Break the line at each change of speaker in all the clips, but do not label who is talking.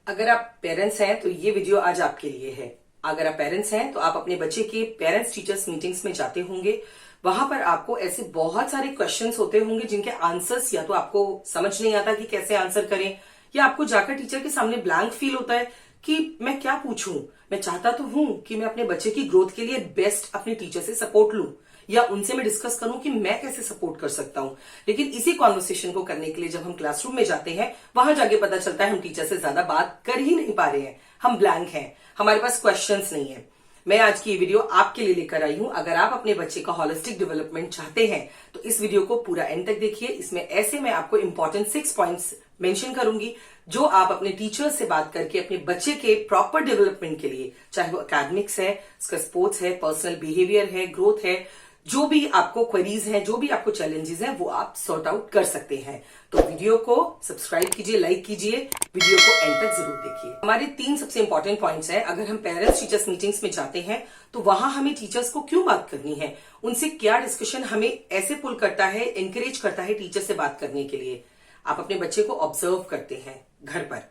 अगर आप पेरेंट्स हैं तो ये वीडियो आज आपके लिए है। अगर आप पेरेंट्स हैं तो आप अपने बच्चे के पेरेंट्स टीचर्स मीटिंग्स में जाते होंगे। वहां पर आपको ऐसे बहुत सारे क्वेश्चंस होते होंगे जिनके आंसर्स या तो आपको समझ नहीं आता कि कैसे आंसर करें, या आपको जाकर टीचर के सामने ब्लैंक फील होता है कि मैं क्या पूछूं। मैं चाहता तो हूं कि मैं अपने बच्चे की ग्रोथ के लिए बेस्ट अपने टीचर से सपोर्ट लूं या उनसे मैं डिस्कस करूं कि मैं कैसे सपोर्ट कर सकता हूं। लेकिन इसी कॉन्वर्सेशन को करने के लिए जब हम क्लासरूम में जाते हैं, वहां जाके पता चलता है हम टीचर से ज्यादा बात कर ही नहीं पा रहे हैं, हम ब्लैंक हैं, हमारे पास क्वेश्चंस नहीं है। मैं आज की ये वीडियो आपके लिए लेकर आई हूं। अगर आप अपने बच्चे का होलिस्टिक डेवलपमेंट चाहते हैं तो इस वीडियो को पूरा एंड तक देखिए। इसमें ऐसे मैं आपको इंपॉर्टेंट 6 पॉइंट्स मेंशन करूंगी जो आप अपने टीचर से बात करके अपने बच्चे के प्रॉपर डेवलपमेंट के लिए, चाहे वो एकेडमिक्स है, उसका स्पोर्ट्स है, पर्सनल बिहेवियर है, ग्रोथ है, जो भी आपको क्वेरीज हैं, जो भी आपको चैलेंजेस हैं, वो आप सॉर्ट आउट कर सकते हैं। तो वीडियो को सब्सक्राइब कीजिए, लाइक कीजिए, वीडियो को एंड तक जरूर देखिए। हमारे 3 सबसे इंपॉर्टेंट पॉइंट्स हैं। अगर हम पेरेंट्स टीचर्स मीटिंग्स में जाते हैं तो वहां हमें टीचर्स को क्यों बात करनी है, उनसे क्या डिस्कशन हमें ऐसे पुल करता है, एनकरेज करता है टीचर से बात करने के लिए। आप अपने बच्चे को ऑब्जर्व करते हैं घर पर,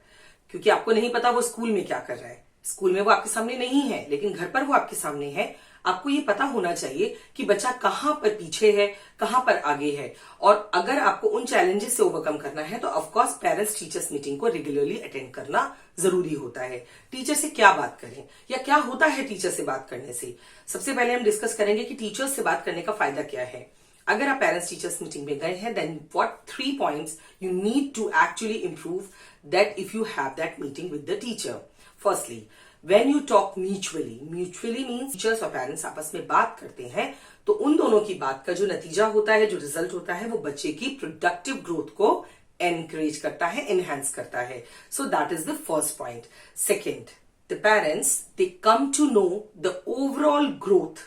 क्योंकि आपको नहीं पता वो स्कूल में क्या कर रहा है। स्कूल में वो आपके सामने नहीं है, लेकिन घर पर वो आपके सामने है। आपको ये पता होना चाहिए कि बच्चा कहां पर पीछे है, कहां पर आगे है। और अगर आपको उन चैलेंजेस से ओवरकम करना है तो ऑफकोर्स पेरेंट्स टीचर्स मीटिंग को रेगुलरली अटेंड करना जरूरी होता है। टीचर से क्या बात करें या क्या होता है टीचर से बात करने से, सबसे पहले हम डिस्कस करेंगे कि टीचर्स से बात करने का फायदा क्या है। अगर आप पेरेंट्स टीचर्स मीटिंग में गए हैं, then what 3 points you need to actually improve that if you have that meeting with the teacher. Firstly, when you talk mutually means teachers और पेरेंट्स आपस में बात करते हैं तो उन दोनों की बात का जो नतीजा होता है, जो रिजल्ट होता है, वो बच्चे की प्रोडक्टिव ग्रोथ को एनकरेज करता है, एनहांस करता है। So that is the first point. Second, the parents they come to know the overall growth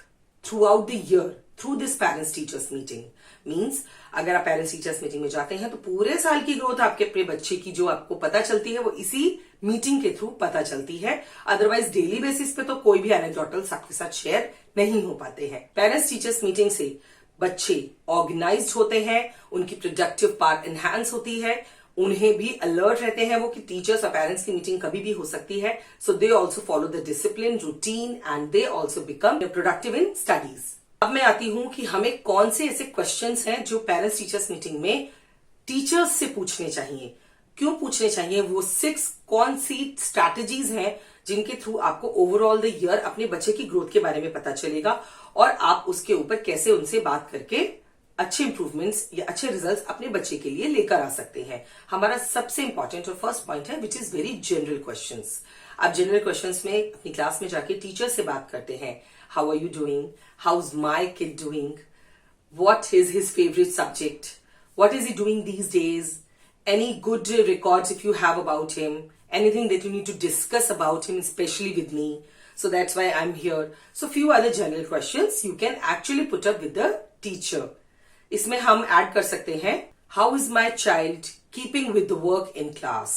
throughout the year through this parents teachers meeting. Means अगर आप पेरेंट्स टीचर्स मीटिंग में जाते हैं तो पूरे साल की ग्रोथ आपके अपने बच्चे की जो आपको पता चलती है वो इसी मीटिंग के थ्रू पता चलती है। अदरवाइज डेली बेसिस पे तो कोई भी एनेक्डोटल्स आपके साथ शेयर नहीं हो पाते हैं। पेरेंट्स टीचर्स मीटिंग से बच्चे ऑर्गेनाइज्ड होते हैं, उनकी प्रोडक्टिव पार्ट एनहांस होती है, उन्हें भी अलर्ट रहते हैं वो कि टीचर्स और पेरेंट्स की मीटिंग कभी भी हो सकती है। So they also follow the discipline routine and they also become productive in studies. अब मैं आती हूं कि हमें कौन से ऐसे क्वेश्चंस हैं जो पेरेंट्स टीचर्स मीटिंग में टीचर्स से पूछने चाहिए, क्यों पूछने चाहिए। वो 6 कौन सी स्ट्रैटेजीज हैं जिनके थ्रू आपको ओवरऑल द ईयर अपने बच्चे की ग्रोथ के बारे में पता चलेगा और आप उसके ऊपर कैसे उनसे बात करके अच्छे इंप्रूवमेंट्स या अच्छे रिजल्ट्स अपने बच्चे के लिए लेकर आ सकते हैं। हमारा सबसे इंपॉर्टेंट और फर्स्ट पॉइंट है which is very general questions. आप जनरल क्वेश्चंस में अपनी क्लास में जाके टीचर से बात करते हैं। How are you doing, how is my kid doing, what is his favourite subject, what is he doing these days, any good records if you have about him, anything that you need to discuss about him especially with me. So that's why I'm here. So few other general questions you can actually put up with the teacher. इसमें हम add कर सकते हैं how is my child keeping with the work in class.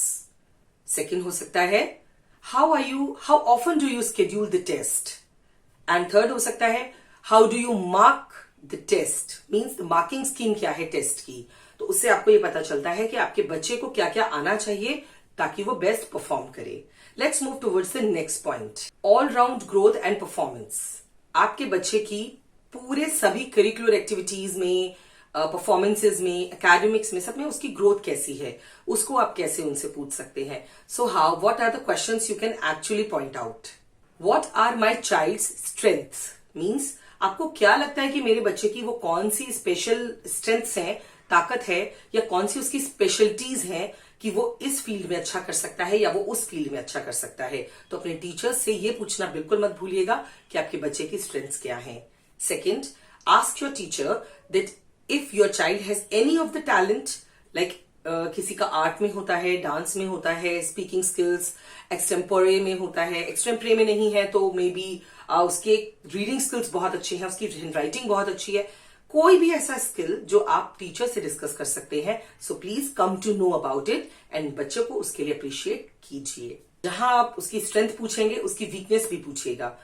Second हो सकता है how often do you schedule the test. And third हो सकता है how do you mark the test, means the marking scheme क्या है टेस्ट की। तो उससे आपको ये पता चलता है कि आपके बच्चे को क्या क्या आना चाहिए ताकि वो बेस्ट परफॉर्म करे। Let's move towards the next point, all round growth and performance. आपके बच्चे की पूरे सभी करिकुलर एक्टिविटीज में, परफॉर्मेंसेज में, एकेडमिक्स में, सब में उसकी ग्रोथ कैसी है, उसको आप कैसे उनसे पूछ सकते हैं। So how what are the questions you can actually point out. What are my child's strengths, means आपको क्या लगता है कि मेरे बच्चे की वो कौन सी स्पेशल स्ट्रेंथ्स हैं, ताकत है, या कौन सी उसकी स्पेशलिटीज हैं कि वो इस फील्ड में अच्छा कर सकता है या वो उस फील्ड में अच्छा कर सकता है। तो अपने टीचर्स से ये पूछना बिल्कुल मत भूलिएगा कि आपके बच्चे की स्ट्रेंथ्स क्या हैं। Second, ask your teacher that if your child has any of the talent, like किसी का आर्ट में होता है, डांस में होता है, स्पीकिंग स्किल्स, एक्सटेम्पोरे में होता है, एक्सटेम्पोरे में नहीं है तो मे बी उसके रीडिंग स्किल्स बहुत अच्छे हैं, उसकी हैंडराइटिंग बहुत अच्छी है, कोई भी ऐसा स्किल जो आप टीचर से डिस्कस कर सकते हैं। So please come to know about it and बच्चे को उसके लिए अप्रिशिएट कीजिए। जहां आप उसकी स्ट्रेंथ पूछेंगे, उसकी वीकनेस भी पूछिएगा।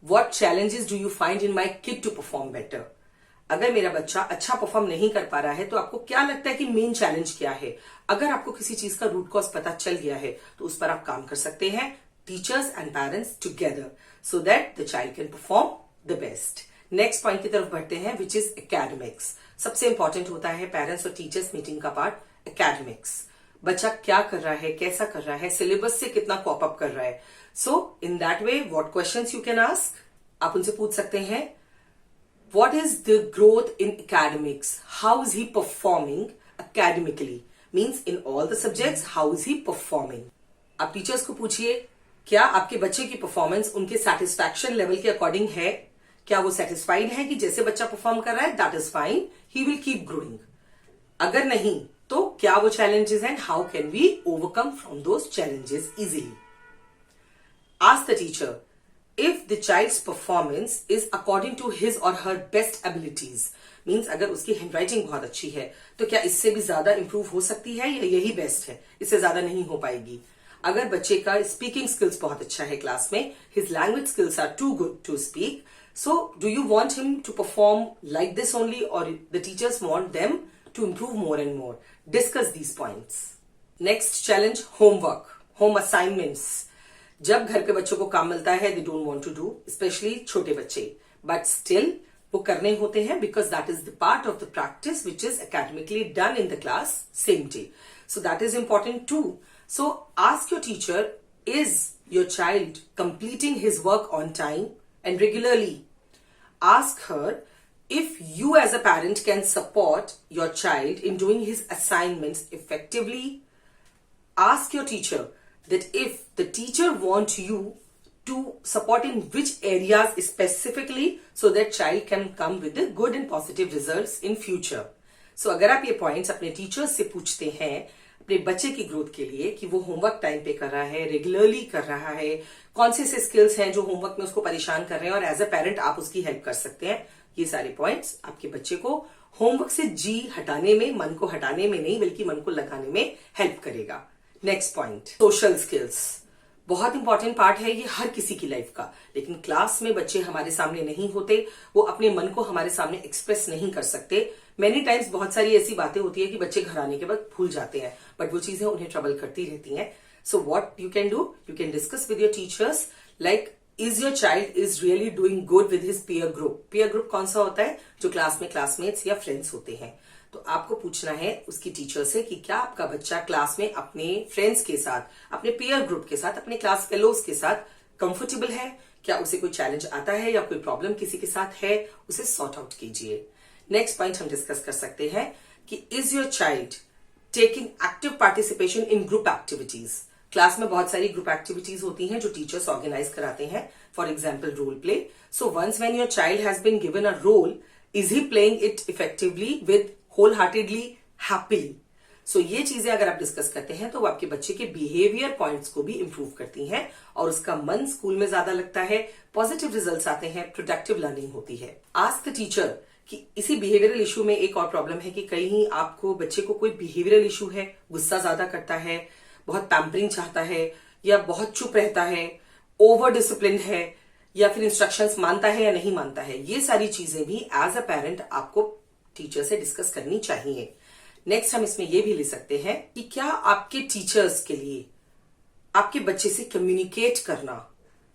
What challenges do you find in my kid to perform better. अगर मेरा बच्चा अच्छा परफॉर्म नहीं कर पा रहा है तो आपको क्या लगता है कि मेन चैलेंज क्या है? अगर आपको किसी चीज का रूट कॉज पता चल गया है तो उस पर आप काम कर सकते हैं, teachers and parents together, so that the child can perform the best. Next point की तरफ बढ़ते हैं, विच इज एकेडमिक्स। सबसे इंपॉर्टेंट होता है पेरेंट्स और टीचर्स मीटिंग का पार्ट, एकेडमिक्स। बच्चा क्या कर रहा है, कैसा कर रहा है, सिलेबस से कितना कॉप अप कर रहा है। So in that way what questions you can ask, आप उनसे पूछ सकते हैं, what is the growth in academics? How is he performing academically? Means in all the subjects, how is he performing? आप teachers को पूछिए, क्या आपके बच्चे की परफॉर्मेंस उनके सेटिस्फैक्शन लेवल के अकॉर्डिंग है? क्या वो सेटिस्फाइड है कि जैसे बच्चा परफॉर्म कर रहा है that is fine, he will keep growing? अगर नहीं तो क्या वो चैलेंजेस हैं, how can we overcome from those challenges easily? Ask the teacher if the child's performance is according to his or her best abilities, means अगर उसकी handwriting बहुत अच्छी है तो क्या इससे भी ज्यादा इंप्रूव हो सकती है या यही बेस्ट है, इससे ज्यादा नहीं हो पाएगी? अगर बच्चे का स्पीकिंग स्किल्स बहुत अच्छा है क्लास में, his language skills are too good to speak, so do you want him to perform like this only और the teachers want them to improve more and more? Discuss these points. Next challenge, homework, home assignments. जब घर पे बच्चों को काम मिलता है they don't want to do, especially छोटे बच्चे, बट स्टिल वो करने होते हैं because that is the part of the practice which is academically done in the class same day, so that is important too. So ask your teacher, is your child completing his work on time and regularly? Ask her if you as a parent can support your child in doing his assignments effectively. Ask your teacher that if the teacher wants you to support in which areas specifically, so that child can come with the good and positive results in future. So अगर आप ये points अपने teachers से पूछते हैं अपने बच्चे की ग्रोथ के लिए कि वो होमवर्क टाइम पे कर रहा है, रेगुलरली कर रहा है, कौन से स्किल्स हैं जो होमवर्क में उसको परेशान कर रहे हैं और एज अ पेरेंट आप उसकी हेल्प कर सकते हैं, ये सारे पॉइंट्स आपके बच्चे को होमवर्क से जी हटाने में, मन को हटाने में नहीं बल्कि मन को लगाने में हेल्प करेगा। Next point, social skills. बहुत इंपॉर्टेंट पार्ट है ये हर किसी की लाइफ का, लेकिन क्लास में बच्चे हमारे सामने नहीं होते, वो अपने मन को हमारे सामने एक्सप्रेस नहीं कर सकते। मेनी टाइम्स बहुत सारी ऐसी बातें होती है कि बच्चे घर आने के बाद भूल जाते हैं, बट वो चीजें उन्हें ट्रबल करती रहती हैं। So what you can do, you can discuss with your teachers like, is your child is really doing good with his peer group? Peer group कौन सा होता है? जो क्लास में क्लासमेट्स या फ्रेंड्स होते हैं। तो आपको पूछना है उसकी टीचर से कि क्या आपका बच्चा क्लास में अपने फ्रेंड्स के साथ, अपने पीयर ग्रुप के साथ, अपने क्लास फेलोज के साथ कंफर्टेबल है? क्या उसे कोई चैलेंज आता है या कोई प्रॉब्लम किसी के साथ है, उसे सॉर्ट आउट कीजिए। नेक्स्ट पॉइंट हम डिस्कस कर सकते हैं कि is your child taking active participation in group activities? Class में बहुत सारी ग्रुप एक्टिविटीज होती हैं जो टीचर्स ऑर्गेनाइज कराते हैं, for example role play. So once when your child has been given a role, is he playing it effectively with wholeheartedly, happily? So ये चीजें अगर आप डिस्कस करते हैं तो वो आपके बच्चे के बिहेवियर पॉइंट्स को भी इंप्रूव करती हैं और उसका मन स्कूल में ज्यादा लगता है, पॉजिटिव रिजल्ट्स आते हैं, प्रोडक्टिव लर्निंग होती है। आस्क द टीचर कि इसी बिहेवियरल इशू में एक और प्रॉब्लम है कि कहीं आपको बच्चे को कोई बिहेवियरल इशू है, गुस्सा ज्यादा करता है, बहुत पैम्परिंग चाहता है या बहुत चुप रहता है, ओवर डिसिप्लिन है या फिर इंस्ट्रक्शंस मानता है या नहीं मानता है, ये सारी चीजें भी एज अ पेरेंट आपको टीचर से डिस्कस करनी चाहिए। नेक्स्ट हम इसमें ये भी ले सकते हैं कि क्या आपके टीचर्स के लिए आपके बच्चे से कम्युनिकेट करना,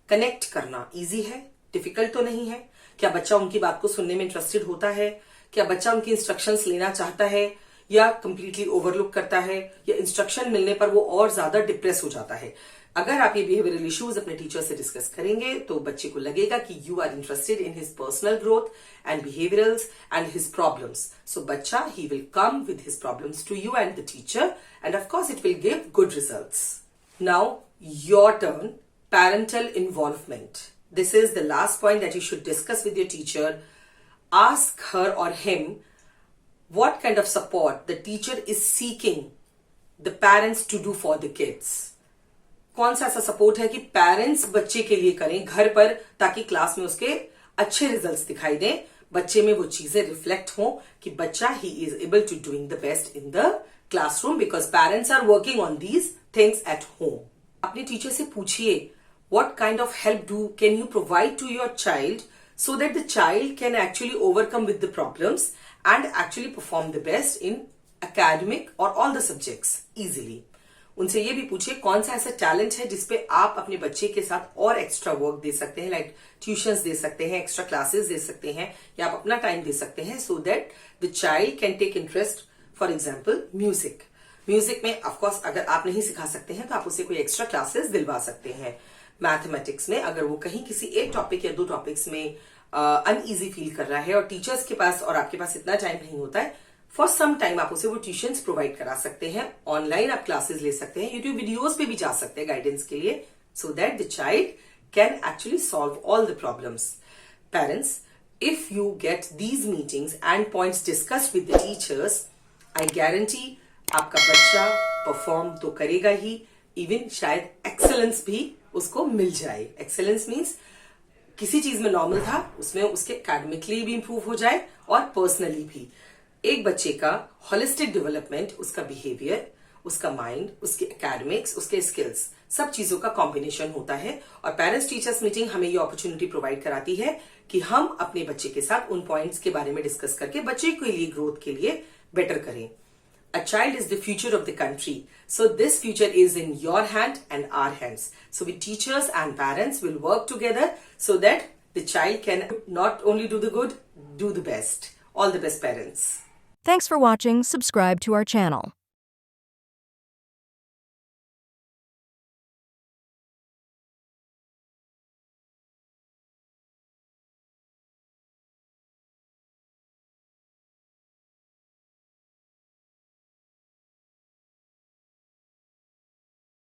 कनेक्ट करना इजी है, डिफिकल्ट तो नहीं है? क्या बच्चा उनकी बात को सुनने में इंटरेस्टेड होता है? क्या बच्चा उनकी इंस्ट्रक्शंस लेना चाहता है या कंप्लीटली ओवरलुक करता है या इंस्ट्रक्शन मिलने पर वो और ज्यादा डिप्रेस हो जाता है? अगर आप ये बिहेवियरल इश्यूज अपने टीचर से डिस्कस करेंगे तो बच्चे को लगेगा कि you are interested in his personal growth and behaviourals and his problems. So बच्चा he will come with his problems to you and the teacher and of course it will give good results. Now your turn, parental involvement. This is the last point that you should discuss with your teacher. Ask her or him what kind of support the teacher is seeking the parents to do for the kids. कौन सा ऐसा support है कि parents बच्चे के लिए करें घर पर ताकि क्लास में उसके अच्छे रिजल्ट्स दिखाई दें, बच्चे में वो चीजें रिफ्लेक्ट हो कि बच्चा he is able to doing the best in the classroom because parents are working on these things at home. अपने टीचर से पूछिए what kind of help can you provide to your child so that the child can actually overcome with the problems and actually perform the best in academic or all the subjects easily. उनसे ये भी पूछिए कौन सा ऐसा talent है जिसपे आप अपने बच्चे के साथ और एक्स्ट्रा वर्क दे सकते हैं, लाइक ट्यूशंस दे सकते हैं, एक्स्ट्रा क्लासेस दे सकते हैं, या आप अपना टाइम दे सकते हैं, so that the child can take interest. For example music में ऑफकोर्स अगर आप नहीं सिखा सकते हैं तो आप उसे कोई एक्स्ट्रा क्लासेस दिलवा सकते हैं. मैथमेटिक्स में अगर वो कहीं किसी एक टॉपिक या 2 टॉपिक्स में अनईजी फील कर रहा है और टीचर्स के पास और आपके पास इतना टाइम नहीं होता है, फॉर सम टाइम आप उसे वो ट्यूशंस प्रोवाइड करा सकते हैं. ऑनलाइन आप क्लासेस ले सकते हैं, यूट्यूब वीडियोस पे भी जा सकते हैं गाइडेंस के लिए, सो that the child can actually solve all the problems. Parents, if you get these meetings and points discussed with the teachers, I guarantee आपका बच्चा परफॉर्म तो करेगा ही, इवन शायद एक्सेलेंस भी उसको मिल जाए. एक्सेलेंस मीन्स किसी चीज में नॉर्मल था उसमें उसके एकेडमिकली भी इंप्रूव हो जाए और पर्सनली भी. एक बच्चे का होलिस्टिक डेवलपमेंट, उसका बिहेवियर, उसका माइंड, उसके एकेडमिक्स, उसके स्किल्स, सब चीजों का कॉम्बिनेशन होता है. और पेरेंट्स टीचर्स मीटिंग हमें ये अपॉर्चुनिटी प्रोवाइड कराती है कि हम अपने बच्चे के साथ उन पॉइंट्स के बारे में डिस्कस करके बच्चे के लिए ग्रोथ के लिए बेटर करें. A child is the future of the country. So this future is in your hand and our hands. So we teachers and parents will work together so that the child can not only do the good, do the best. All the best, parents.
Thanks for watching. Subscribe to our channel.